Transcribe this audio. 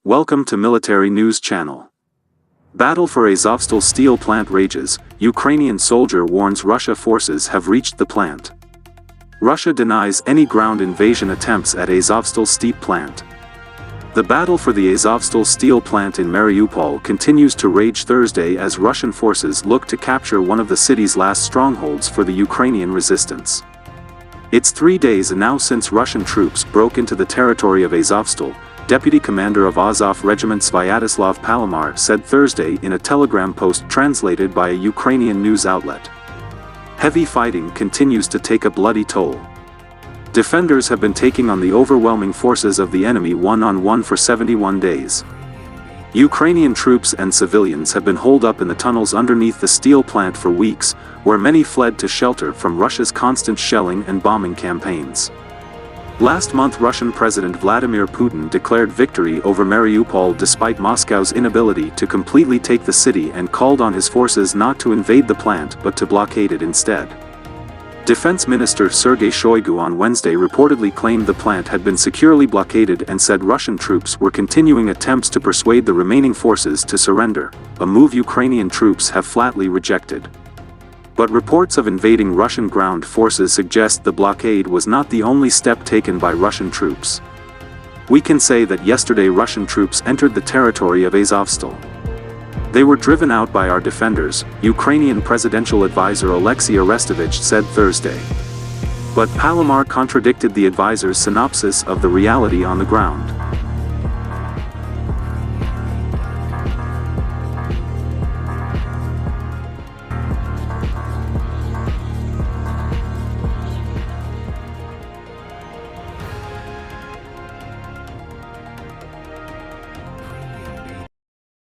Welcome to Military News Channel. Battle for Azovstal steel plant rages. Ukrainian soldier warns Russia forces have reached the plant. Russia denies any ground invasion attempts at Azovstal steel plant. The battle for the Azovstal steel plant in Mariupol continues to rage Thursday as Russian forces look to capture one of the city's last strongholds for the Ukrainian resistance. It's 3 days now since Russian troops broke into the territory of Azovstal, Deputy Commander of Azov Regiment Sviatoslav Palomar said Thursday in a telegram post translated by a Ukrainian news outlet. Heavy fighting continues to take a bloody toll. Defenders have been taking on the overwhelming forces of the enemy one-on-one for 71 days. Ukrainian troops and civilians have been holed up in the tunnels underneath the steel plant for weeks, where many fled to shelter from Russia's constant shelling and bombing campaigns. Last month, Russian President Vladimir Putin declared victory over Mariupol despite Moscow's inability to completely take the city and called on his forces not to invade the plant but to blockade it instead. Defense Minister Sergey Shoigu on Wednesday reportedly claimed the plant had been securely blockaded and said Russian troops were continuing attempts to persuade the remaining forces to surrender, a move Ukrainian troops have flatly rejected. But reports of invading Russian ground forces suggest the blockade was not the only step taken by Russian troops. We can say that yesterday Russian troops entered the territory of Azovstal. They were driven out by our defenders, Ukrainian presidential advisor Alexei Arestovich said Thursday. But Palomar contradicted the advisor's synopsis of the reality on the ground.